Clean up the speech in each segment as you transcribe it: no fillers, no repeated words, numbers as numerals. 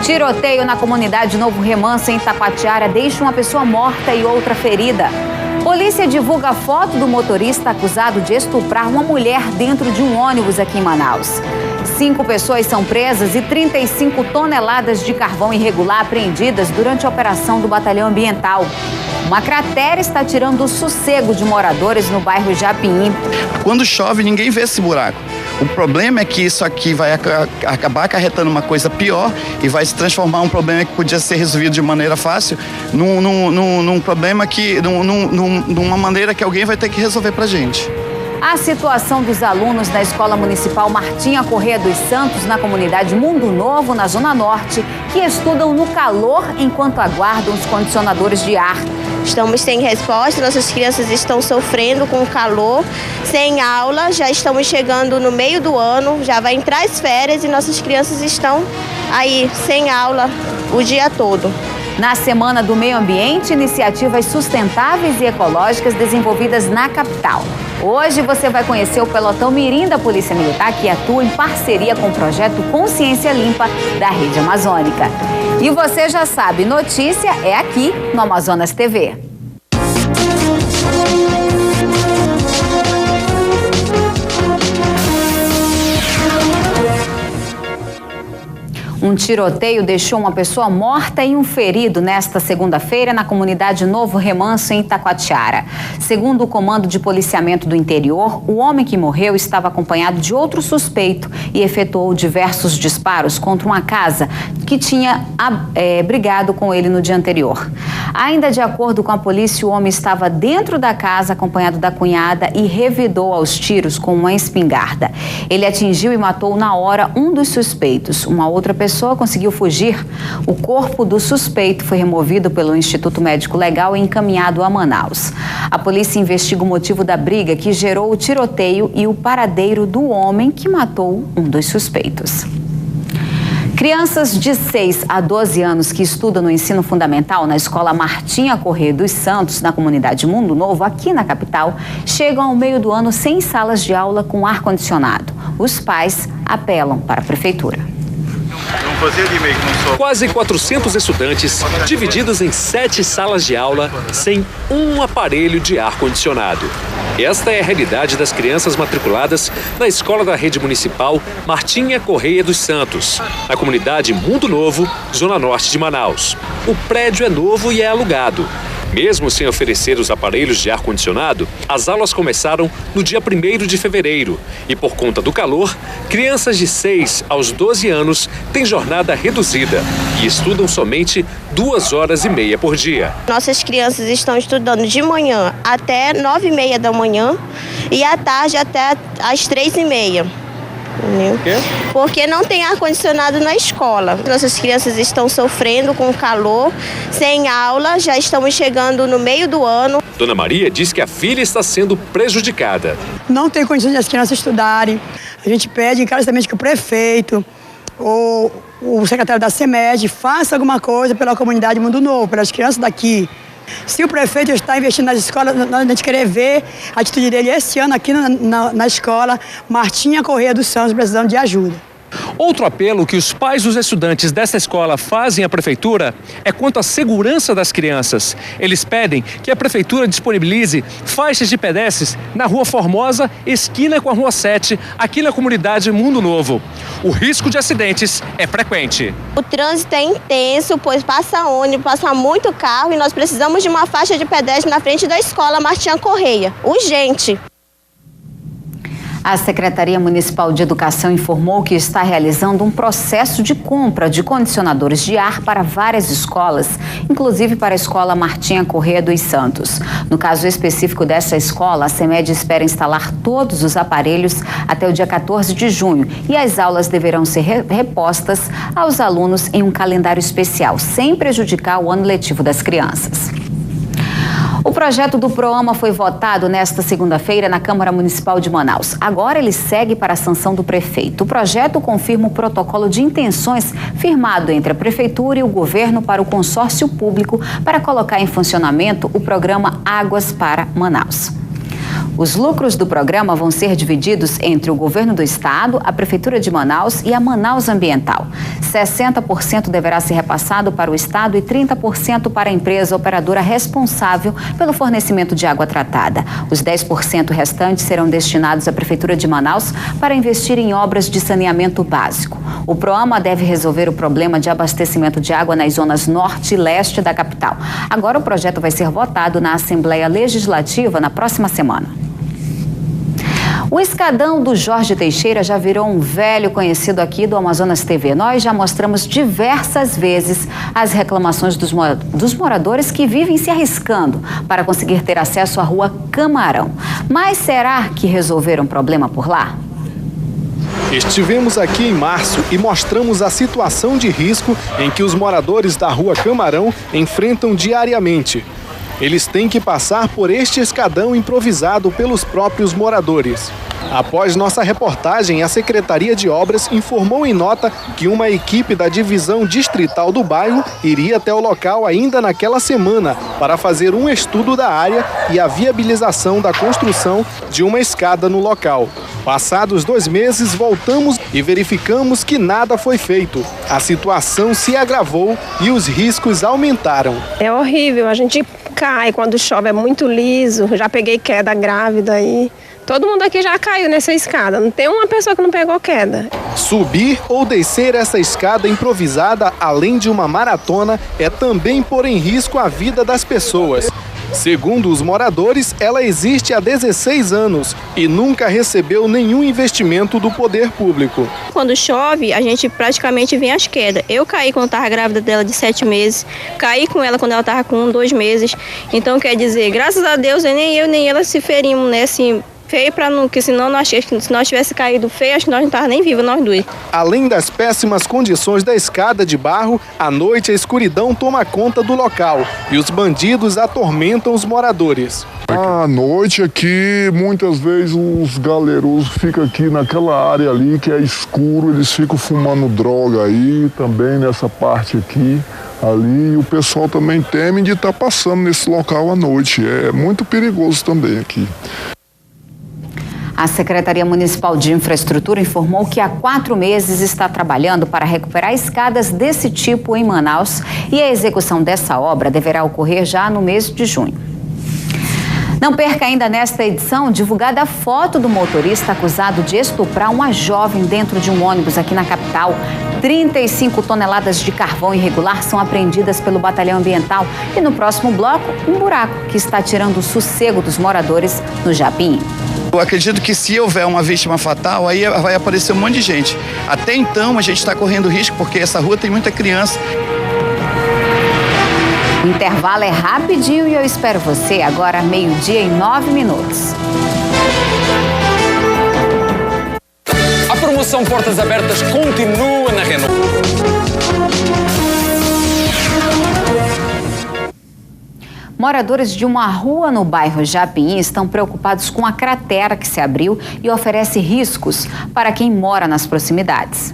Tiroteio na comunidade Novo Remanso, em Taquatiara, deixa uma pessoa morta e outra ferida. Polícia divulga foto do motorista acusado de estuprar uma mulher dentro de um ônibus aqui em Manaus. 5 pessoas são presas e 35 toneladas de carvão irregular apreendidas durante a operação do Batalhão Ambiental. Uma cratera está tirando o sossego de moradores no bairro Japim. Quando chove, ninguém vê esse buraco. O problema é que isso aqui vai acabar acarretando uma coisa pior e vai se transformar um problema que podia ser resolvido de maneira fácil num problema que, numa maneira que alguém vai ter que resolver pra gente. A situação dos alunos da Escola Municipal Martinha Correia dos Santos, na comunidade Mundo Novo, na Zona Norte, que estudam no calor enquanto aguardam os condicionadores de ar. Estamos sem resposta, nossas crianças estão sofrendo com o calor, sem aula, já estamos chegando no meio do ano, já vai entrar as férias e nossas crianças estão aí sem aula o dia todo. Na Semana do Meio Ambiente, iniciativas sustentáveis e ecológicas desenvolvidas na capital. Hoje você vai conhecer o pelotão Mirim da Polícia Militar, que atua em parceria com o projeto Consciência Limpa da Rede Amazônica. E você já sabe, notícia é aqui no Amazonas TV. Um tiroteio deixou uma pessoa morta e um ferido nesta segunda-feira na comunidade Novo Remanso, em Taquatiara. Segundo o Comando de Policiamento do Interior, o homem que morreu estava acompanhado de outro suspeito e efetuou diversos disparos contra uma casa que tinha brigado com ele no dia anterior. Ainda de acordo com a polícia, o homem estava dentro da casa acompanhado da cunhada e revidou aos tiros com uma espingarda. Ele atingiu e matou na hora um dos suspeitos. Uma outra pessoa conseguiu fugir. O corpo do suspeito foi removido pelo Instituto Médico Legal e encaminhado a Manaus. A polícia investiga o motivo da briga que gerou o tiroteio e o paradeiro do homem que matou um dos suspeitos. Crianças de 6 a 12 anos que estudam no ensino fundamental na Escola Martinha Correia dos Santos, na comunidade Mundo Novo, aqui na capital, chegam ao meio do ano sem salas de aula com ar-condicionado. Os pais apelam para a prefeitura. Quase 400 estudantes, divididos em 7 salas de aula, sem um aparelho de ar-condicionado. Esta é a realidade das crianças matriculadas na escola da rede municipal Martinha Correia dos Santos, na comunidade Mundo Novo, Zona Norte de Manaus. O prédio é novo e é alugado. Mesmo sem oferecer os aparelhos de ar-condicionado, as aulas começaram no dia 1º de fevereiro. E por conta do calor, crianças de 6 aos 12 anos têm jornada reduzida e estudam somente 2h30 por dia. Nossas crianças estão estudando de manhã até 9h30 da manhã e à tarde até às 3h30. Porque não tem ar-condicionado na escola. Nossas crianças estão sofrendo com o calor, sem aula, já estamos chegando no meio do ano. Dona Maria diz que a filha está sendo prejudicada. Não tem condições de as crianças estudarem. A gente pede encarecidamente que o prefeito ou o secretário da CEMED faça alguma coisa pela comunidade Mundo Novo, pelas crianças daqui. Se o prefeito está investindo nas escolas, nós a gente querer ver a atitude dele esse ano aqui na escola Martinha Correia dos Santos, precisando de ajuda. Outro apelo que os pais dos estudantes dessa escola fazem à prefeitura é quanto à segurança das crianças. Eles pedem que a prefeitura disponibilize faixas de pedestres na Rua Formosa, esquina com a Rua 7, aqui na comunidade Mundo Novo. O risco de acidentes é frequente. O trânsito é intenso, pois passa ônibus, passa muito carro e nós precisamos de uma faixa de pedestre na frente da escola Martinha Correia. Urgente! A Secretaria Municipal de Educação informou que está realizando um processo de compra de condicionadores de ar para várias escolas, inclusive para a Escola Martinha Correia dos Santos. No caso específico dessa escola, a CEMED espera instalar todos os aparelhos até o dia 14 de junho e as aulas deverão ser repostas aos alunos em um calendário especial, sem prejudicar o ano letivo das crianças. O projeto do PROAMA foi votado nesta segunda-feira na Câmara Municipal de Manaus. Agora ele segue para a sanção do prefeito. O projeto confirma o protocolo de intenções firmado entre a Prefeitura e o governo para o consórcio público para colocar em funcionamento o programa Águas para Manaus. Os lucros do programa vão ser divididos entre o governo do estado, a Prefeitura de Manaus e a Manaus Ambiental. 60% deverá ser repassado para o estado e 30% para a empresa operadora responsável pelo fornecimento de água tratada. Os 10% restantes serão destinados à Prefeitura de Manaus para investir em obras de saneamento básico. O programa deve resolver o problema de abastecimento de água nas zonas norte e leste da capital. Agora o projeto vai ser votado na Assembleia Legislativa na próxima semana. O escadão do Jorge Teixeira já virou um velho conhecido aqui do Amazonas TV. Nós já mostramos diversas vezes as reclamações dos moradores que vivem se arriscando para conseguir ter acesso à rua Camarão. Mas será que resolveram o problema por lá? Estivemos aqui em março e mostramos a situação de risco em que os moradores da rua Camarão enfrentam diariamente. Eles têm que passar por este escadão improvisado pelos próprios moradores. Após nossa reportagem, a Secretaria de Obras informou em nota que uma equipe da divisão distrital do bairro iria até o local ainda naquela semana para fazer um estudo da área e a viabilização da construção de uma escada no local. Passados 2 meses, voltamos e verificamos que nada foi feito. A situação se agravou e os riscos aumentaram. É horrível, a gente cai quando chove, é muito liso, já peguei queda grávida aí. Todo mundo aqui já caiu nessa escada, não tem uma pessoa que não pegou queda. Subir ou descer essa escada improvisada, além de uma maratona, é também pôr em risco a vida das pessoas. Segundo os moradores, ela existe há 16 anos e nunca recebeu nenhum investimento do poder público. Quando chove, a gente praticamente vem às quedas. Eu caí quando estava grávida dela de 7 meses, caí com ela quando ela estava com 2 meses. Então, quer dizer, graças a Deus, nem eu nem ela se ferimos, né, assim, feio para não, porque senão se nós tivesse caído feio, acho que nós não estávamos nem vivos, nós dois. Além das péssimas condições da escada de barro, à noite a escuridão toma conta do local e os bandidos atormentam os moradores. À noite aqui, muitas vezes os galerosos ficam aqui naquela área ali que é escuro, eles ficam fumando droga aí, também nessa parte aqui, ali, e o pessoal também teme de estar passando nesse local à noite, é muito perigoso também aqui. A Secretaria Municipal de Infraestrutura informou que há 4 meses está trabalhando para recuperar escadas desse tipo em Manaus e a execução dessa obra deverá ocorrer já no mês de junho. Não perca ainda nesta edição divulgada a foto do motorista acusado de estuprar uma jovem dentro de um ônibus aqui na capital. 35 toneladas de carvão irregular são apreendidas pelo Batalhão Ambiental. E no próximo bloco, um buraco que está tirando o sossego dos moradores no Japim. Eu acredito que se houver uma vítima fatal, aí vai aparecer um monte de gente. Até então, a gente está correndo risco, porque essa rua tem muita criança. O intervalo é rapidinho e eu espero você agora, 12:09. A promoção Portas Abertas continua na Renault. Moradores de uma rua no bairro Japim estão preocupados com a cratera que se abriu e oferece riscos para quem mora nas proximidades.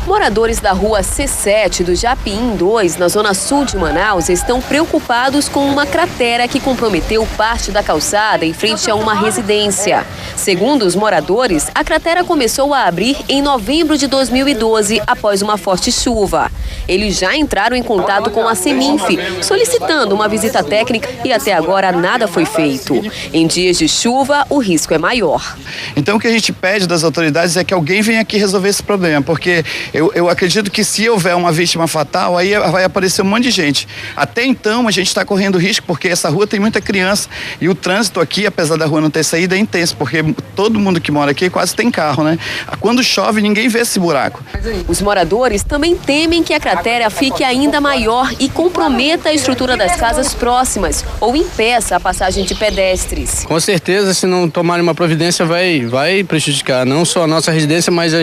Moradores da rua C7 do Japim 2, na zona sul de Manaus, estão preocupados com uma cratera que comprometeu parte da calçada em frente a uma residência. Segundo os moradores, a cratera começou a abrir em novembro de 2012, após uma forte chuva. Eles já entraram em contato com a Seminf, solicitando uma visita técnica e até agora nada foi feito. Em dias de chuva, o risco é maior. Então o que a gente pede das autoridades é que alguém venha aqui resolver esse problema, porque eu acredito que se houver uma vítima fatal, aí vai aparecer um monte de gente. Até então a gente está correndo risco, porque essa rua tem muita criança e o trânsito aqui, apesar da rua não ter saída, é intenso, porque todo mundo que mora aqui quase tem carro, né? Quando chove, ninguém vê esse buraco. Os moradores também temem que a cratera fique ainda maior e comprometa a estrutura das casas próximas ou impeça a passagem de pedestres. Com certeza, se não tomarem uma providência, vai prejudicar não só a nossa residência, mas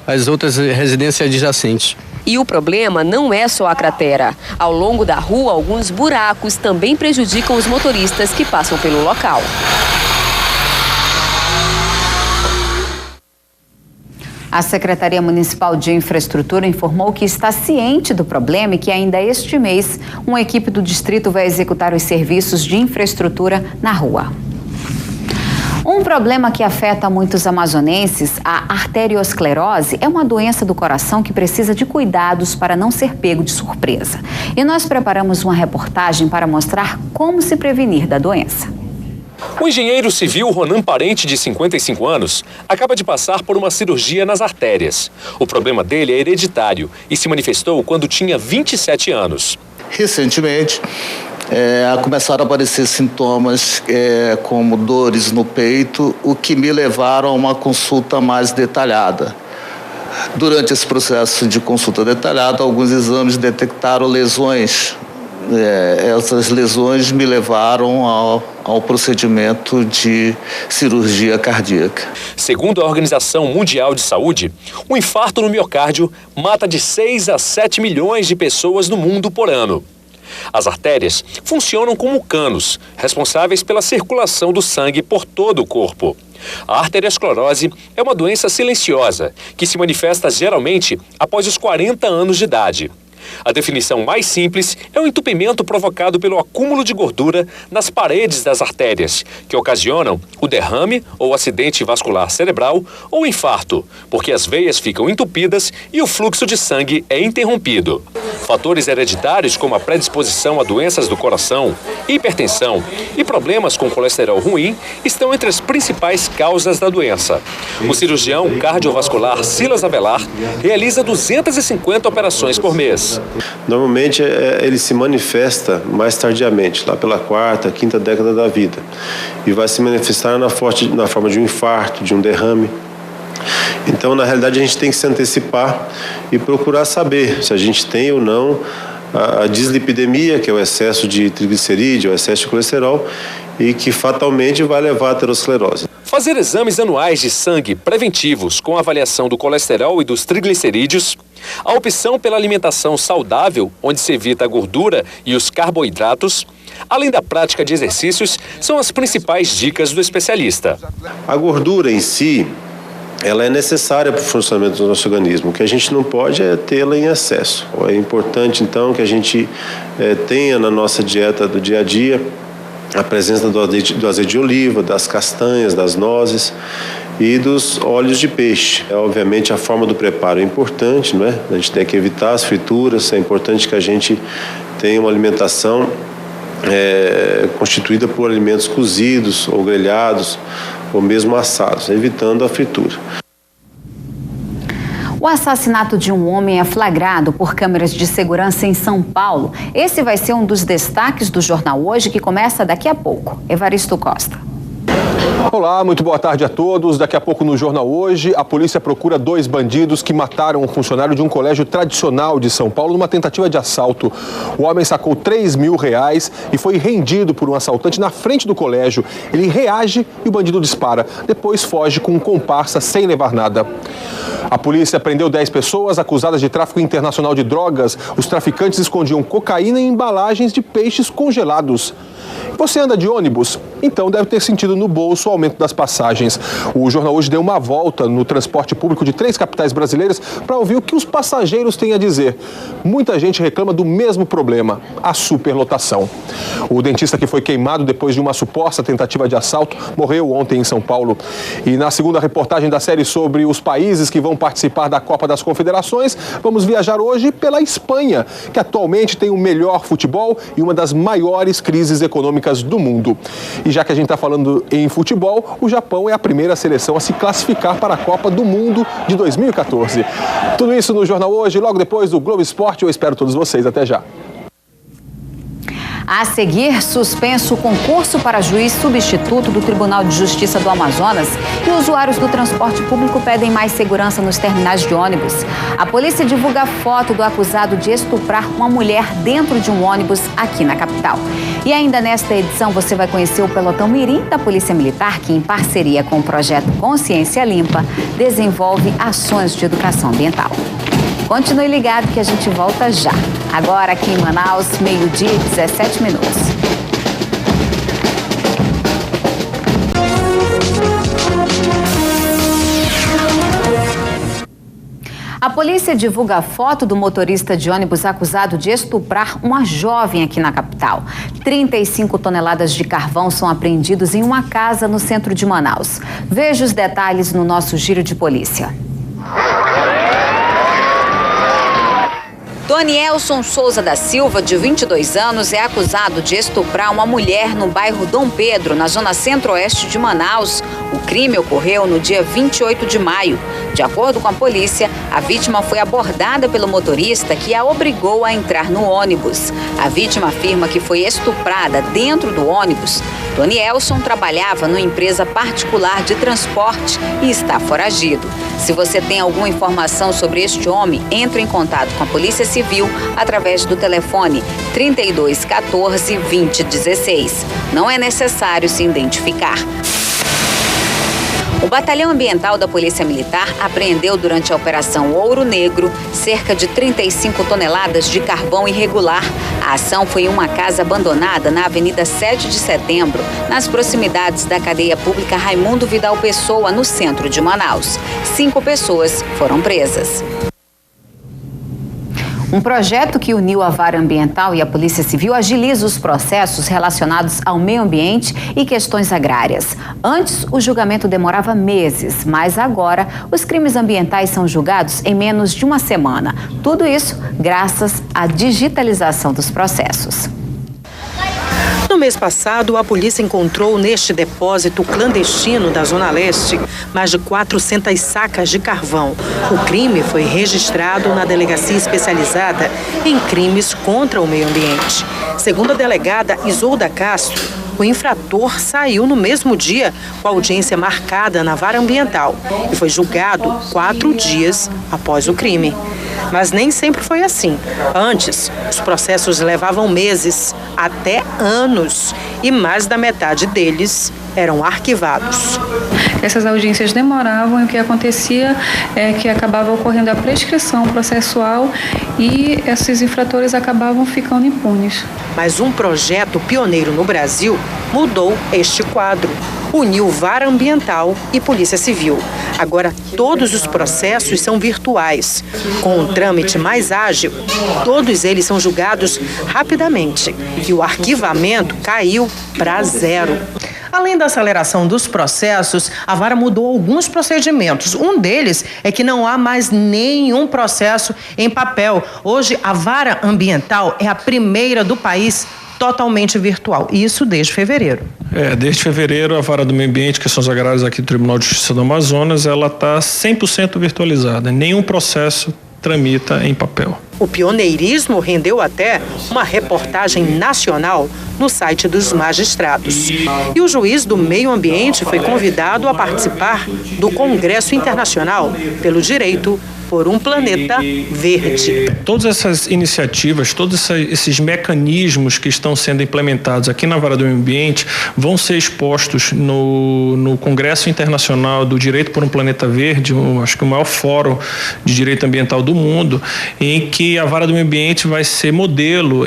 as outras residências adjacentes. E o problema não é só a cratera. Ao longo da rua, alguns buracos também prejudicam os motoristas que passam pelo local. A Secretaria Municipal de Infraestrutura informou que está ciente do problema e que ainda este mês uma equipe do distrito vai executar os serviços de infraestrutura na rua. Um problema que afeta muitos amazonenses, a arteriosclerose, é uma doença do coração que precisa de cuidados para não ser pego de surpresa. E nós preparamos uma reportagem para mostrar como se prevenir da doença. O engenheiro civil Ronan Parente, de 55 anos, acaba de passar por uma cirurgia nas artérias. O problema dele é hereditário e se manifestou quando tinha 27 anos. Recentemente, começaram a aparecer sintomas como dores no peito, o que me levaram a uma consulta mais detalhada. Durante esse processo de consulta detalhada, alguns exames detectaram lesões. Essas lesões me levaram ao procedimento de cirurgia cardíaca. Segundo a Organização Mundial de Saúde, um infarto no miocárdio mata de 6 a 7 milhões de pessoas no mundo por ano. As artérias funcionam como canos, responsáveis pela circulação do sangue por todo o corpo. A arteriosclerose é uma doença silenciosa, que se manifesta geralmente após os 40 anos de idade. A definição mais simples é o entupimento provocado pelo acúmulo de gordura nas paredes das artérias, que ocasionam o derrame ou acidente vascular cerebral ou infarto, porque as veias ficam entupidas e o fluxo de sangue é interrompido. Fatores hereditários como a predisposição a doenças do coração, hipertensão e problemas com colesterol ruim estão entre as principais causas da doença. O cirurgião cardiovascular Silas Avelar realiza 250 operações por mês. Normalmente ele se manifesta mais tardiamente, lá pela 4ª, 5ª década da vida, e vai se manifestar na forma de um infarto, de um derrame. Então, na realidade, a gente tem que se antecipar e procurar saber se a gente tem ou não a dislipidemia, que é o excesso de triglicerídeo, o excesso de colesterol, e que fatalmente vai levar à aterosclerose. Fazer exames anuais de sangue preventivos com avaliação do colesterol e dos triglicerídeos, a opção pela alimentação saudável, onde se evita a gordura e os carboidratos, além da prática de exercícios, são as principais dicas do especialista. A gordura em si, ela é necessária para o funcionamento do nosso organismo. O que a gente não pode é tê-la em excesso. É importante, então, que a gente tenha na nossa dieta do dia a dia a presença do azeite de oliva, das castanhas, das nozes e dos óleos de peixe. Obviamente, a forma do preparo é importante, não é? A gente tem que evitar as frituras, é importante que a gente tenha uma alimentação constituída por alimentos cozidos ou grelhados ou mesmo assados, evitando a fritura. O assassinato de um homem é flagrado por câmeras de segurança em São Paulo. Esse vai ser um dos destaques do Jornal Hoje, que começa daqui a pouco. Evaristo Costa. Olá, muito boa tarde a todos. Daqui a pouco no Jornal Hoje, a polícia procura 2 bandidos que mataram um funcionário de um colégio tradicional de São Paulo numa tentativa de assalto. O homem sacou R$3.000 e foi rendido por um assaltante na frente do colégio. Ele reage e o bandido dispara. Depois foge com um comparsa sem levar nada. A polícia prendeu 10 pessoas acusadas de tráfico internacional de drogas. Os traficantes escondiam cocaína em embalagens de peixes congelados. Você anda de ônibus? Então deve ter sentido no bolso o aumento das passagens. O Jornal Hoje deu uma volta no transporte público de 3 capitais brasileiras para ouvir o que os passageiros têm a dizer. Muita gente reclama do mesmo problema, a superlotação. O dentista que foi queimado depois de uma suposta tentativa de assalto morreu ontem em São Paulo. E na segunda reportagem da série sobre os países que vão participar da Copa das Confederações, vamos viajar hoje pela Espanha, que atualmente tem o melhor futebol e uma das maiores crises econômicas do mundo. E já que a gente está falando em futebol, o Japão é a primeira seleção a se classificar para a Copa do Mundo de 2014. Tudo isso no Jornal Hoje, logo depois do Globo Esporte. Eu espero todos vocês. Até já. A seguir, suspenso o concurso para juiz substituto do Tribunal de Justiça do Amazonas e usuários do transporte público pedem mais segurança nos terminais de ônibus. A polícia divulga foto do acusado de estuprar uma mulher dentro de um ônibus aqui na capital. E ainda nesta edição você vai conhecer o pelotão Mirim da Polícia Militar, que em parceria com o projeto Consciência Limpa desenvolve ações de educação ambiental. Continue ligado que a gente volta já. Agora aqui em Manaus, 12:17. A polícia divulga a foto do motorista de ônibus acusado de estuprar uma jovem aqui na capital. 35 toneladas de carvão são apreendidos em uma casa no centro de Manaus. Veja os detalhes no nosso Giro de Polícia. Donielson Souza da Silva, de 22 anos, é acusado de estuprar uma mulher no bairro Dom Pedro, na zona centro-oeste de Manaus. O crime ocorreu no dia 28 de maio. De acordo com a polícia, a vítima foi abordada pelo motorista que a obrigou a entrar no ônibus. A vítima afirma que foi estuprada dentro do ônibus. Donielson trabalhava numa empresa particular de transporte e está foragido. Se você tem alguma informação sobre este homem, entre em contato com a Polícia Civil através do telefone 3214 2016. Não é necessário se identificar. O Batalhão Ambiental da Polícia Militar apreendeu durante a Operação Ouro Negro cerca de 35 toneladas de carvão irregular. A ação foi em uma casa abandonada na Avenida 7 de Setembro, nas proximidades da cadeia pública Raimundo Vidal Pessoa, no centro de Manaus. 5 pessoas foram presas. Um projeto que uniu a Vara Ambiental e a Polícia Civil agiliza os processos relacionados ao meio ambiente e questões agrárias. Antes, o julgamento demorava meses, mas agora os crimes ambientais são julgados em menos de uma semana. Tudo isso graças à digitalização dos processos. No mês passado, a polícia encontrou neste depósito clandestino da Zona Leste mais de 400 sacas de carvão. O crime foi registrado na Delegacia Especializada em Crimes contra o Meio Ambiente. Segundo a delegada Isolda Castro, o infrator saiu no mesmo dia com a audiência marcada na Vara Ambiental e foi julgado 4 dias após o crime. Mas nem sempre foi assim. Antes, os processos levavam meses, até anos, e mais da metade deles eram arquivados. Essas audiências demoravam e o que acontecia é que acabava ocorrendo a prescrição processual e esses infratores acabavam ficando impunes. Mas um projeto pioneiro no Brasil mudou este quadro. Uniu Vara Ambiental e Polícia Civil. Agora, todos os processos são virtuais. Com um trâmite mais ágil, todos eles são julgados rapidamente. E o arquivamento caiu para 0. Além da aceleração dos processos, a Vara mudou alguns procedimentos. Um deles é que não há mais nenhum processo em papel. Hoje, a Vara Ambiental é a primeira do país totalmente virtual. Isso desde fevereiro. Desde fevereiro, a Vara do Meio Ambiente, Questões Agrárias aqui do Tribunal de Justiça do Amazonas, ela está 100% virtualizada. Nenhum processo tramita em papel. O pioneirismo rendeu até uma reportagem nacional no site dos magistrados. E o juiz do Meio Ambiente foi convidado a participar do Congresso Internacional pelo Direito por um Planeta Verde. Todas essas iniciativas, todos esses mecanismos que estão sendo implementados aqui na Vara do Meio Ambiente vão ser expostos no Congresso Internacional do Direito por um Planeta Verde, acho que o maior fórum de direito ambiental do mundo, em que a Vara do Meio Ambiente vai ser modelo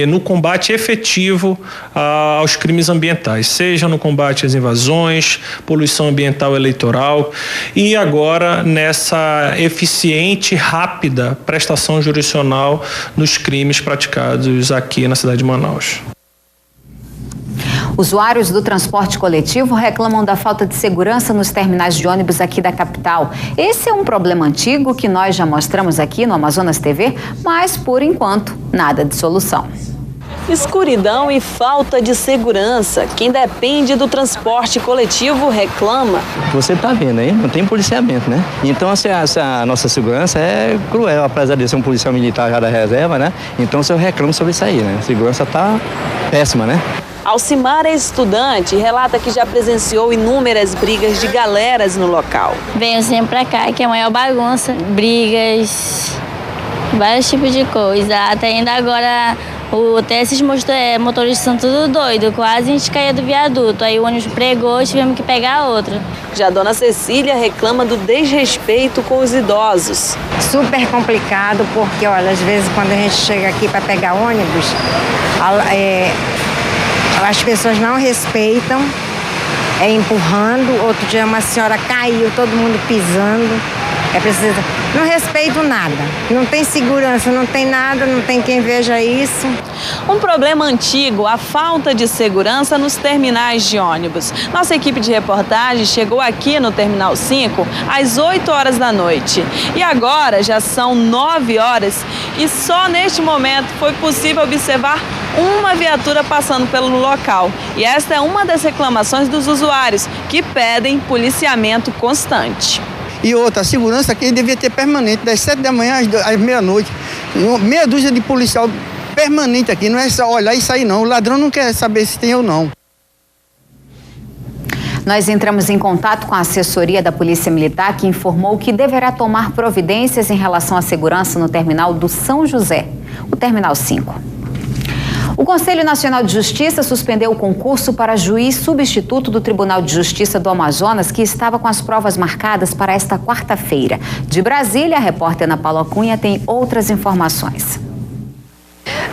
no combate efetivo aos crimes ambientais, seja no combate às invasões, poluição ambiental eleitoral e agora nessa eficiência rápida prestação jurisdicional nos crimes praticados aqui na cidade de Manaus. Usuários do transporte coletivo reclamam da falta de segurança nos terminais de ônibus aqui da capital. Esse é um problema antigo que nós já mostramos aqui no Amazonas TV, mas, por enquanto, nada de solução. Escuridão e falta de segurança. Quem depende do transporte coletivo reclama. Você está vendo aí, não tem policiamento, né? Então a nossa segurança é cruel, apesar de ser um policial militar já da reserva, né? Então eu reclamo sobre isso aí, né? A segurança está péssima, né? Alcimara é estudante e relata que já presenciou inúmeras brigas de galeras no local. Venho sempre pra cá, que é a maior bagunça. Brigas, vários tipos de coisa. Até ainda agora... Até esses motoristas são tudo doido, quase a gente caía do viaduto. Aí o ônibus pregou e tivemos que pegar outro. Já a dona Cecília reclama do desrespeito com os idosos. Super complicado, porque, olha, às vezes quando a gente chega aqui para pegar ônibus, as pessoas não respeitam, empurrando. Outro dia uma senhora caiu, todo mundo pisando. É preciso. Não respeito nada. Não tem segurança, não tem nada, não tem quem veja isso. Um problema antigo, a falta de segurança nos terminais de ônibus. Nossa equipe de reportagem chegou aqui no Terminal 5 às 8 horas da noite. E agora já são 9 horas e só neste momento foi possível observar uma viatura passando pelo local. E esta é uma das reclamações dos usuários, que pedem policiamento constante. E outra, a segurança aqui devia ter permanente, das 7 da manhã às meia-noite. Meia dúzia de policial permanente aqui, não é só olhar e sair não. O ladrão não quer saber se tem ou não. Nós entramos em contato com a assessoria da Polícia Militar, que informou que deverá tomar providências em relação à segurança no terminal do São José, o Terminal 5. O Conselho Nacional de Justiça suspendeu o concurso para juiz substituto do Tribunal de Justiça do Amazonas, que estava com as provas marcadas para esta quarta-feira. De Brasília, a repórter Ana Paula Cunha tem outras informações.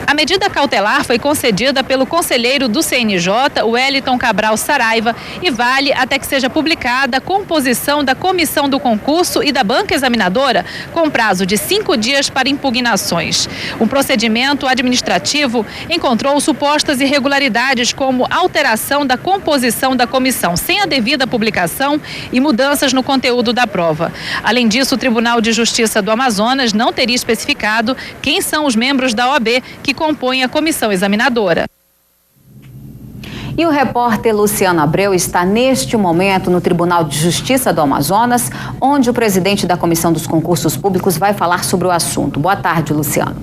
A medida cautelar foi concedida pelo conselheiro do CNJ, Wellington Cabral Saraiva, e vale até que seja publicada a composição da comissão do concurso e da banca examinadora, com prazo de 5 dias para impugnações. Um procedimento administrativo encontrou supostas irregularidades, como alteração da composição da comissão sem a devida publicação e mudanças no conteúdo da prova. Além disso, o Tribunal de Justiça do Amazonas não teria especificado quem são os membros da OAB que compõem a comissão examinadora. E o repórter Luciano Abreu está neste momento no Tribunal de Justiça do Amazonas, onde o presidente da Comissão dos Concursos Públicos vai falar sobre o assunto. Boa tarde, Luciano.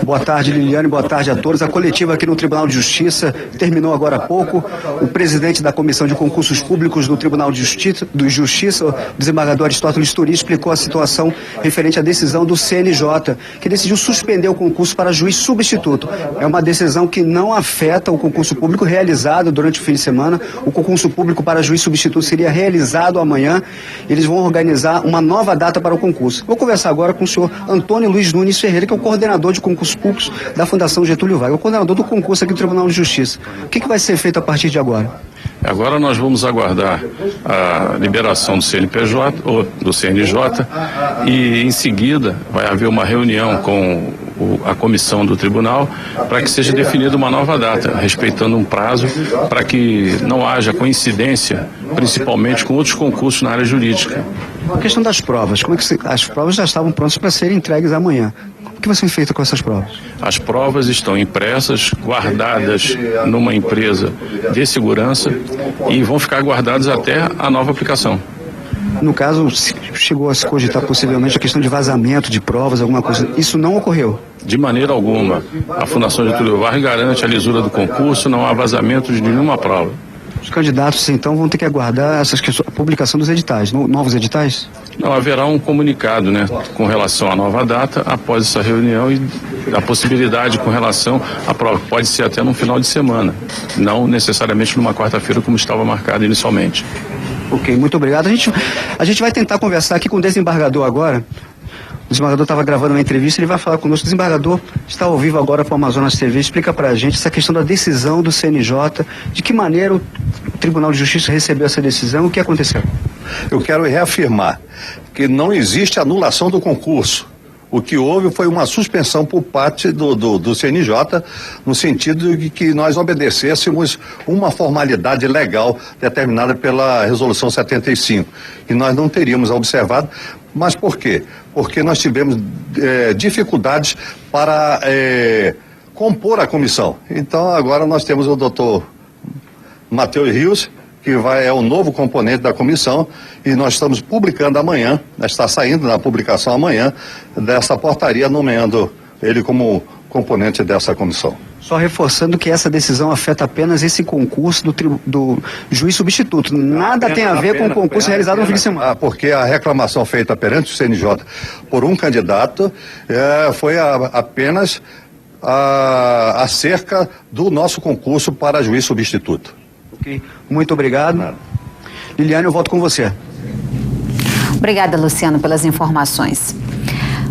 Boa tarde, Liliane, boa tarde a todos. A coletiva aqui no Tribunal de Justiça terminou agora há pouco. O presidente da Comissão de Concursos Públicos do Tribunal de Justiça, o desembargador Aristóteles Turi, explicou a situação referente à decisão do CNJ, que decidiu suspender o concurso para juiz substituto. É uma decisão que não afeta o concurso público realizado durante o fim de semana. O concurso público para juiz substituto seria realizado amanhã. Eles vão organizar uma nova data para o concurso. Vou conversar agora com o senhor Antônio Luiz Nunes Ferreira, que é o coordenador de concursos públicos da Fundação Getúlio Vargas, o coordenador do concurso aqui do Tribunal de Justiça. O que vai ser feito a partir de agora? Agora nós vamos aguardar a liberação do CNPJ ou do CNJ e em seguida vai haver uma reunião com a comissão do tribunal para que seja definida uma nova data, respeitando um prazo para que não haja coincidência, principalmente com outros concursos na área jurídica. A questão das provas, como é que as provas já estavam prontas para serem entregues amanhã? O que vai ser feito com essas provas? As provas estão impressas, guardadas numa empresa de segurança e vão ficar guardadas até a nova aplicação. No caso, chegou a se cogitar possivelmente a questão de vazamento de provas, alguma coisa. Isso não ocorreu? De maneira alguma. A Fundação Getúlio Vargas garante a lisura do concurso, não há vazamento de nenhuma prova. Os candidatos, então, vão ter que aguardar a publicação dos editais, novos editais? Não, haverá um comunicado, com relação à nova data após essa reunião e a possibilidade com relação à prova. Pode ser até no final de semana, não necessariamente numa quarta-feira como estava marcado inicialmente. Ok, muito obrigado. A gente vai tentar conversar aqui com o desembargador agora. O desembargador estava gravando uma entrevista, ele vai falar conosco. O desembargador está ao vivo agora para o Amazonas TV. Explica para a gente essa questão da decisão do CNJ, de que maneira o Tribunal de Justiça recebeu essa decisão, o que aconteceu? Eu quero reafirmar que não existe anulação do concurso. O que houve foi uma suspensão por parte do CNJ, no sentido de que nós obedecêssemos uma formalidade legal determinada pela Resolução 75. E nós não teríamos observado. Mas por quê? Porque nós tivemos dificuldades para compor a comissão. Então agora nós temos o doutor Matheus Rios, que é o novo componente da comissão, e nós estamos publicando amanhã, está saindo na publicação amanhã, dessa portaria, nomeando ele como componente dessa comissão. Só reforçando que essa decisão afeta apenas esse concurso do juiz substituto. Nada tem a ver com o concurso realizado no fim de semana. Porque a reclamação feita perante o CNJ por um candidato foi apenas acerca do nosso concurso para juiz substituto. Ok, muito obrigado. Liliane, eu volto com você. Obrigada, Luciano, pelas informações.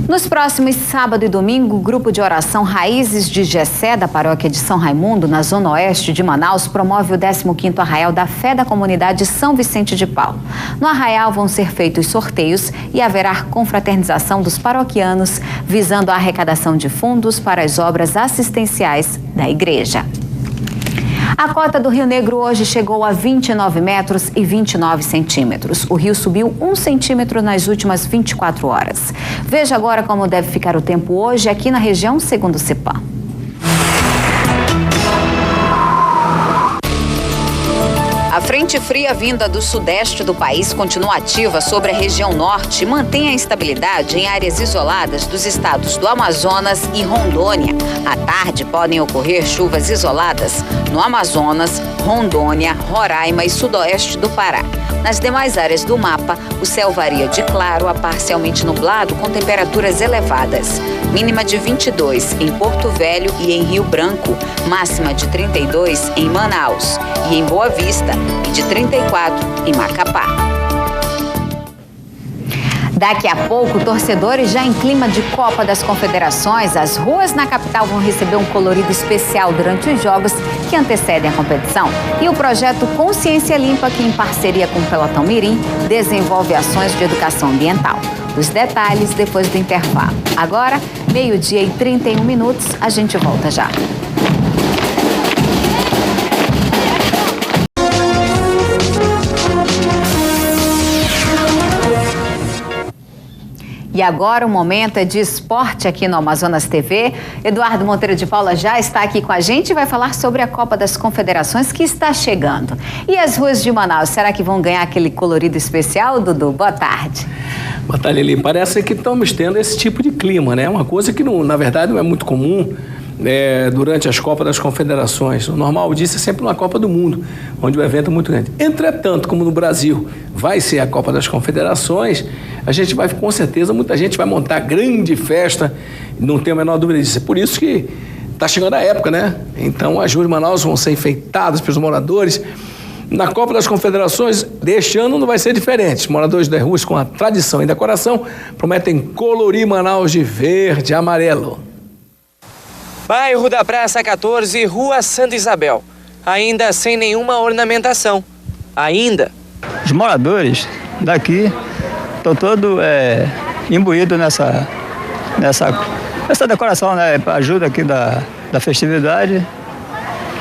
Nos próximos sábado e domingo, o grupo de oração Raízes de Jessé, da paróquia de São Raimundo, na zona oeste de Manaus, promove o 15º Arraial da Fé da comunidade São Vicente de Paulo. No arraial vão ser feitos sorteios e haverá confraternização dos paroquianos, visando a arrecadação de fundos para as obras assistenciais da igreja. A cota do Rio Negro hoje chegou a 29 metros e 29 centímetros. O rio subiu 1 centímetro nas últimas 24 horas. Veja agora como deve ficar o tempo hoje aqui na região, segundo o CEPAM. A frente fria vinda do sudeste do país continua ativa sobre a região norte e mantém a instabilidade em áreas isoladas dos estados do Amazonas e Rondônia. À tarde podem ocorrer chuvas isoladas no Amazonas, Rondônia, Roraima e sudoeste do Pará. Nas demais áreas do mapa, o céu varia de claro a parcialmente nublado com temperaturas elevadas. Mínima de 22 em Porto Velho e em Rio Branco, máxima de 32 em Manaus e em Boa Vista e de 34 em Macapá. Daqui a pouco, torcedores já em clima de Copa das Confederações, as ruas na capital vão receber um colorido especial durante os jogos que antecedem a competição. E o projeto Consciência Limpa, que em parceria com o Pelotão Mirim, desenvolve ações de educação ambiental. Os detalhes depois do intervalo. Agora, 12h31, a gente volta já. E agora o momento é de esporte aqui no Amazonas TV. Eduardo Monteiro de Paula já está aqui com a gente e vai falar sobre a Copa das Confederações que está chegando. E as ruas de Manaus, será que vão ganhar aquele colorido especial, Dudu? Boa tarde. Boa tarde, Lili. Parece que estamos tendo esse tipo de clima, né? Uma coisa que, na verdade, não é muito comum durante as Copas das Confederações. O normal disso é sempre uma Copa do Mundo, onde o evento é muito grande. Entretanto, como no Brasil vai ser a Copa das Confederações, a gente vai, com certeza, muita gente vai montar grande festa, não tenho a menor dúvida disso. É por isso que está chegando a época, né? Então, as ruas de Manaus vão ser enfeitadas pelos moradores. Na Copa das Confederações deste ano não vai ser diferente. Os moradores das ruas, com a tradição e decoração, prometem colorir Manaus de verde e amarelo. Bairro da Praça 14, Rua Santa Isabel. Ainda sem nenhuma ornamentação. Ainda. Os moradores daqui estão todos imbuídos nessa decoração, né? Ajuda aqui da festividade.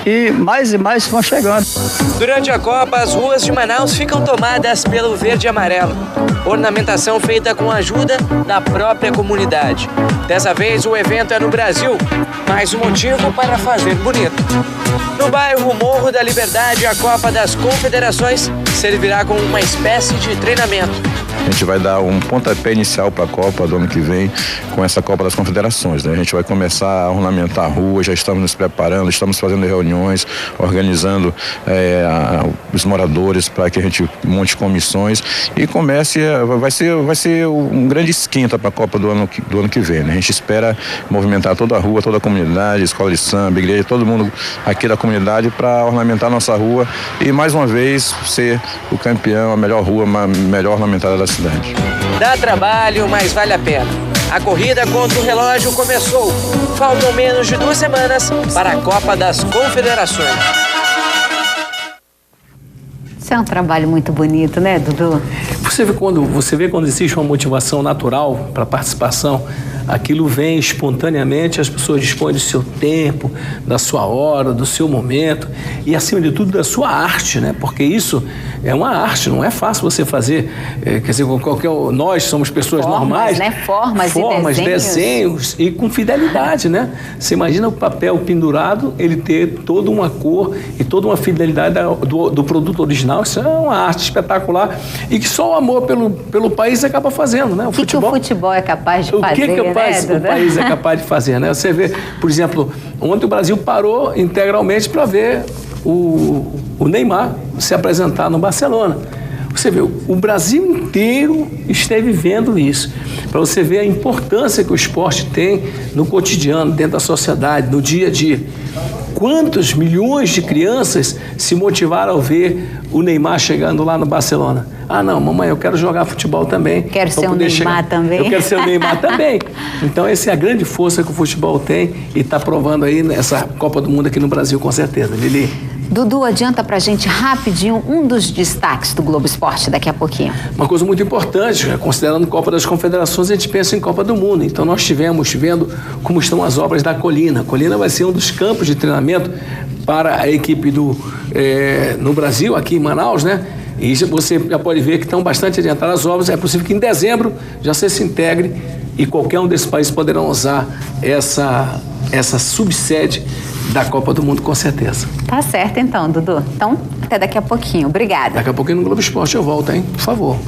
E mais vão chegando. Durante a Copa, as ruas de Manaus ficam tomadas pelo verde e amarelo. Ornamentação feita com a ajuda da própria comunidade. Dessa vez o evento é no Brasil, mais um motivo para fazer bonito. No bairro Morro da Liberdade, a Copa das Confederações servirá como uma espécie de treinamento. A gente vai dar um pontapé inicial para a Copa do ano que vem com essa Copa das Confederações, né? A gente vai começar a ornamentar a rua, já estamos nos preparando, estamos fazendo reuniões, organizando os moradores para que a gente monte comissões e comece, vai ser um grande esquenta para a Copa do ano que vem, né? A gente espera movimentar toda a rua, toda a comunidade, escola de samba, igreja, todo mundo aqui da comunidade para ornamentar a nossa rua e mais uma vez ser o campeão, a melhor rua, a melhor ornamentada da cidade. Dá trabalho, mas vale a pena. A corrida contra o relógio começou. Faltam menos de 2 semanas para a Copa das Confederações. Isso é um trabalho muito bonito, né, Dudu? Você vê quando existe uma motivação natural para a participação, aquilo vem espontaneamente, as pessoas dispõem do seu tempo, da sua hora, do seu momento e, acima de tudo, da sua arte, né? Porque isso é uma arte, não é fácil você fazer, quer dizer, nós somos pessoas normais. Né? Formas e desenhos e com fidelidade, né? Você imagina o papel pendurado, ele ter toda uma cor e toda uma fidelidade do produto original, isso é uma arte espetacular e que só o amor pelo país acaba fazendo, né? O que o futebol é capaz de fazer, o país é capaz de fazer, né? Você vê, por exemplo, ontem o Brasil parou integralmente para ver o Neymar se apresentar no Barcelona. Você vê, o Brasil inteiro esteve vendo isso. Para você ver a importância que o esporte tem no cotidiano, dentro da sociedade, no dia a dia. quantos milhões de crianças se motivaram ao ver o Neymar chegando lá no Barcelona? Ah, não, mamãe, eu quero jogar futebol também. Quero ser o Neymar também. Eu quero ser o Neymar também. Então, essa é a grande força que o futebol tem e está provando aí nessa Copa do Mundo aqui no Brasil, com certeza. Lili. Dudu, adianta pra gente rapidinho um dos destaques do Globo Esporte daqui a pouquinho. Uma coisa muito importante, considerando Copa das Confederações, a gente pensa em Copa do Mundo. Então nós estivemos vendo como estão as obras da Colina. A Colina vai ser um dos campos de treinamento para a equipe no Brasil, aqui em Manaus, né? E você já pode ver que estão bastante adiantadas as obras. É possível que em dezembro já se integre e qualquer um desses países poderão usar essa subsede da Copa do Mundo, com certeza. Tá certo então, Dudu. Então, até daqui a pouquinho. Obrigada. Daqui a pouquinho no Globo Esporte eu volto, hein? Por favor.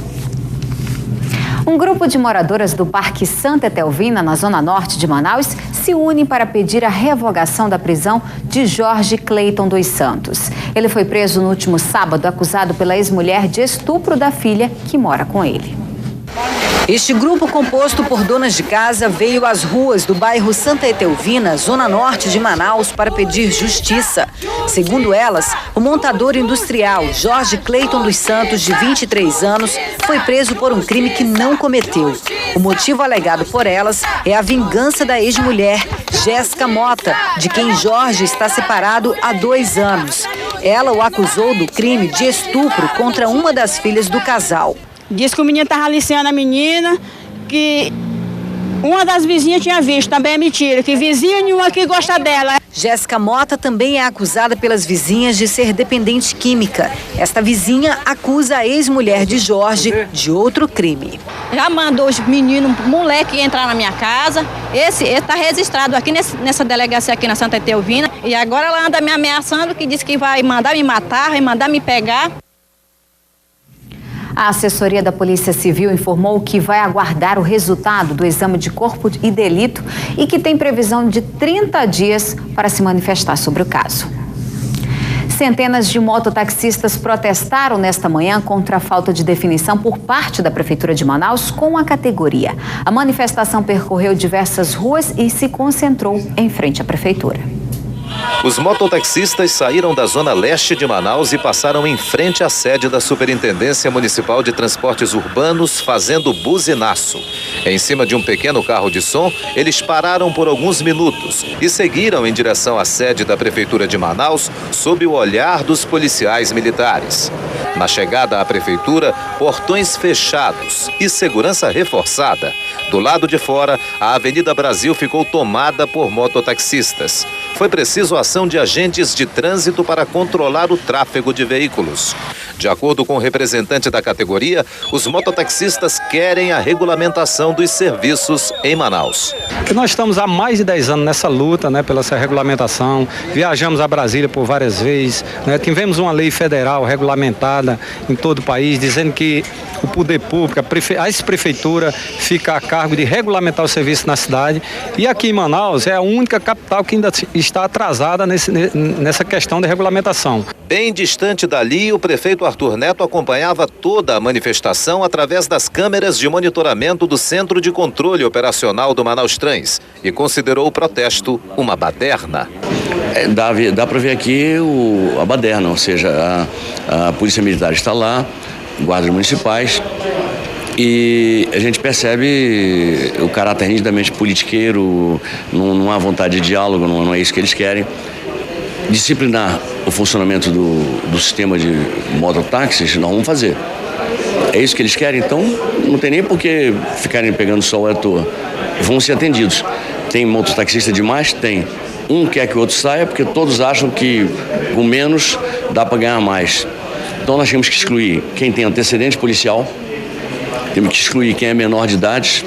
Um grupo de moradoras do Parque Santa Etelvina, na zona norte de Manaus, se une para pedir a revogação da prisão de Jorge Cleiton dos Santos. Ele foi preso no último sábado, acusado pela ex-mulher de estupro da filha que mora com ele. Este grupo, composto por donas de casa, veio às ruas do bairro Santa Etelvina, zona norte de Manaus, para pedir justiça. Segundo elas, o montador industrial Jorge Cleiton dos Santos, de 23 anos, foi preso por um crime que não cometeu. O motivo alegado por elas é a vingança da ex-mulher, Jéssica Mota, de quem Jorge está separado há 2 anos. Ela o acusou do crime de estupro contra uma das filhas do casal. Diz que o menino estava aliciando a menina, que uma das vizinhas tinha visto, também é mentira, que vizinha nenhuma aqui gosta dela. Jéssica Mota também é acusada pelas vizinhas de ser dependente química. Esta vizinha acusa a ex-mulher de Jorge de outro crime. Já mandou os meninos, moleque, entrar na minha casa. Esse está registrado aqui nessa delegacia aqui na Santa Etelvina. E agora ela anda me ameaçando, que diz que vai mandar me matar, vai mandar me pegar. A assessoria da Polícia Civil informou que vai aguardar o resultado do exame de corpo e delito e que tem previsão de 30 dias para se manifestar sobre o caso. Centenas de mototaxistas protestaram nesta manhã contra a falta de definição por parte da Prefeitura de Manaus com a categoria. A manifestação percorreu diversas ruas e se concentrou em frente à Prefeitura. Os mototaxistas saíram da zona leste de Manaus e passaram em frente à sede da Superintendência Municipal de Transportes Urbanos, fazendo buzinaço. Em cima de um pequeno carro de som, eles pararam por alguns minutos e seguiram em direção à sede da Prefeitura de Manaus, sob o olhar dos policiais militares. Na chegada à Prefeitura, portões fechados e segurança reforçada. Do lado de fora, a Avenida Brasil ficou tomada por mototaxistas. Foi preciso a ação de agentes de trânsito para controlar o tráfego de veículos. De acordo com o representante da categoria, os mototaxistas querem a regulamentação dos serviços em Manaus. Nós estamos há mais de 10 anos nessa luta, pela essa regulamentação. Viajamos a Brasília por várias vezes, tivemos uma lei federal regulamentada em todo o país, dizendo que o poder público, a ex-prefeitura, fica a cargo de regulamentar o serviço na cidade. E aqui em Manaus é a única capital que ainda está atrasada nessa questão de regulamentação. Bem distante dali, o prefeito Arthur Neto acompanhava toda a manifestação através das câmeras de monitoramento do Centro de Controle Operacional do Manaus Trans e considerou o protesto uma baderna. Dá para ver aqui a baderna, ou seja, a Polícia Militar está lá, guardas municipais, e a gente percebe o caráter nitidamente politiqueiro, não há vontade de diálogo, não é isso que eles querem. Disciplinar o funcionamento do sistema de mototáxis, nós vamos fazer. É isso que eles querem, então não tem nem por que ficarem pegando sol à toa. Vão ser atendidos. Tem mototaxista demais? Tem. Um quer que o outro saia, porque todos acham que com menos dá para ganhar mais. Então nós temos que excluir quem tem antecedente policial, temos que excluir quem é menor de idade,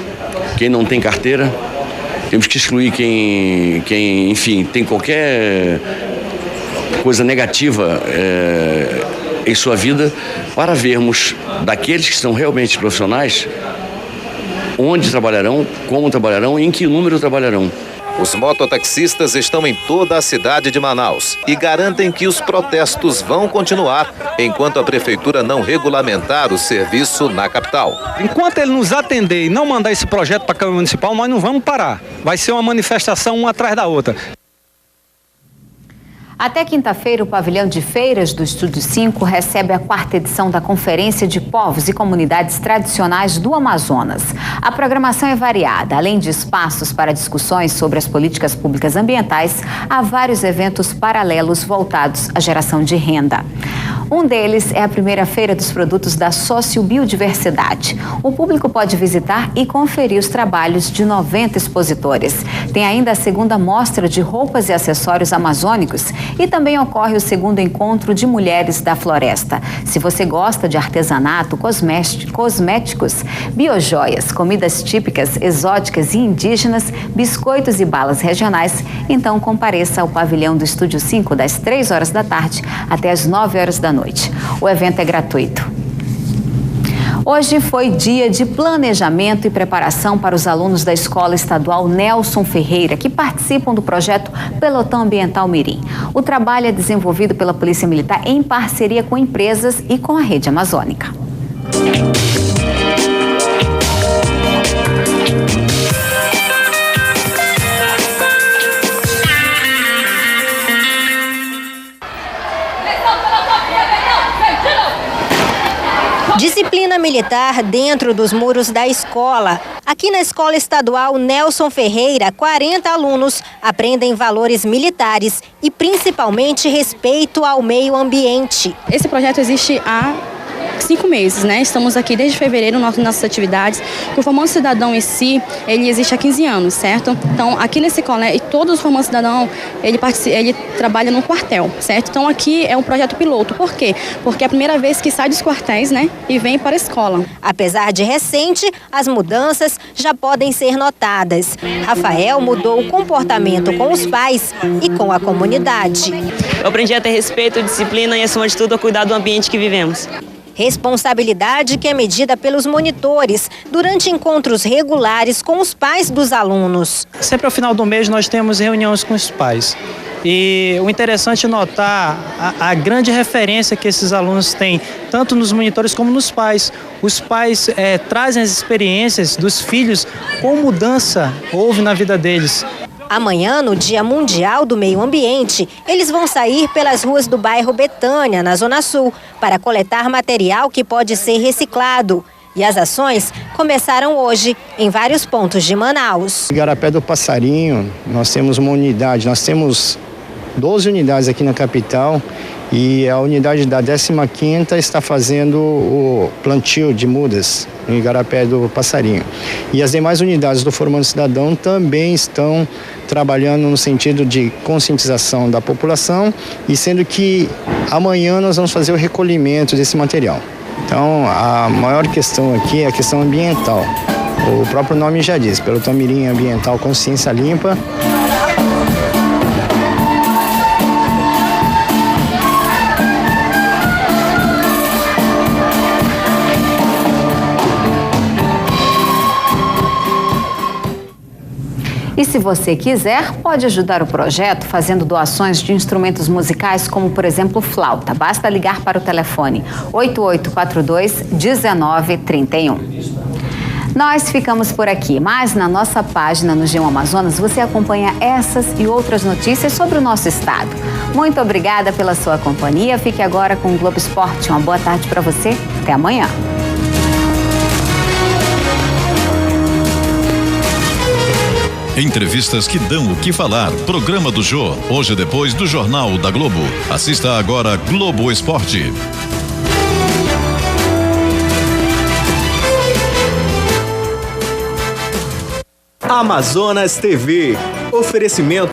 quem não tem carteira, temos que excluir quem enfim, tem qualquer coisa negativa em sua vida, para vermos daqueles que são realmente profissionais, onde trabalharão, como trabalharão e em que número trabalharão. Os mototaxistas estão em toda a cidade de Manaus e garantem que os protestos vão continuar enquanto a prefeitura não regulamentar o serviço na capital. Enquanto ele nos atender e não mandar esse projeto para a Câmara Municipal, nós não vamos parar. Vai ser uma manifestação uma atrás da outra. Até quinta-feira, o pavilhão de feiras do Estúdio 5 recebe a 4ª edição da Conferência de Povos e Comunidades Tradicionais do Amazonas. A programação é variada. Além de espaços para discussões sobre as políticas públicas ambientais, há vários eventos paralelos voltados à geração de renda. Um deles é a primeira feira dos produtos da sociobiodiversidade. O público pode visitar e conferir os trabalhos de 90 expositores. Tem ainda a segunda mostra de roupas e acessórios amazônicos e também ocorre o segundo encontro de mulheres da floresta. Se você gosta de artesanato, cosméticos, biojoias, comidas típicas, exóticas e indígenas, biscoitos e balas regionais, então compareça ao pavilhão do Estúdio 5 das 3 horas da tarde até as 9 horas da noite. O evento é gratuito. Hoje foi dia de planejamento e preparação para os alunos da Escola Estadual Nelson Ferreira, que participam do projeto Pelotão Ambiental Mirim. O trabalho é desenvolvido pela Polícia Militar em parceria com empresas e com a Rede Amazônica. Disciplina militar dentro dos muros da escola. Aqui na Escola Estadual Nelson Ferreira, 40 alunos aprendem valores militares e principalmente respeito ao meio ambiente. Esse projeto existe há 5 meses, né? Estamos aqui desde fevereiro nas nossas atividades. O Formando Cidadão em si, ele existe há 15 anos, certo? Então, aqui nesse colégio, todos os Formando Cidadão, ele trabalha no quartel, certo? Então, aqui é um projeto piloto. Por quê? Porque é a primeira vez que sai dos quartéis, né? E vem para a escola. Apesar de recente, as mudanças já podem ser notadas. Rafael mudou o comportamento com os pais e com a comunidade. Eu aprendi a ter respeito, disciplina e, acima de tudo, a cuidar do ambiente que vivemos. Responsabilidade que é medida pelos monitores durante encontros regulares com os pais dos alunos. Sempre ao final do mês nós temos reuniões com os pais. E o interessante é notar a grande referência que esses alunos têm, tanto nos monitores como nos pais. Os pais trazem as experiências dos filhos, com mudança houve na vida deles. Amanhã, no Dia Mundial do Meio Ambiente, eles vão sair pelas ruas do bairro Betânia, na Zona Sul, para coletar material que pode ser reciclado. E as ações começaram hoje em vários pontos de Manaus. Igarapé do Passarinho, nós temos uma unidade, nós temos 12 unidades aqui na capital e a unidade da 15ª está fazendo o plantio de mudas no Igarapé do Passarinho. E as demais unidades do Formando Cidadão também estão trabalhando no sentido de conscientização da população e sendo que amanhã nós vamos fazer o recolhimento desse material. Então, a maior questão aqui é a questão ambiental. O próprio nome já diz, Pelotão Mirim Ambiental Consciência Limpa. E se você quiser, pode ajudar o projeto fazendo doações de instrumentos musicais, como, por exemplo, flauta. Basta ligar para o telefone 8842-1931. Nós ficamos por aqui, mas na nossa página no G1 Amazonas você acompanha essas e outras notícias sobre o nosso estado. Muito obrigada pela sua companhia. Fique agora com o Globo Esporte. Uma boa tarde para você. Até amanhã. Entrevistas que dão o que falar. Programa do Jô, hoje depois do Jornal da Globo. Assista agora Globo Esporte. Amazonas TV. Oferecimento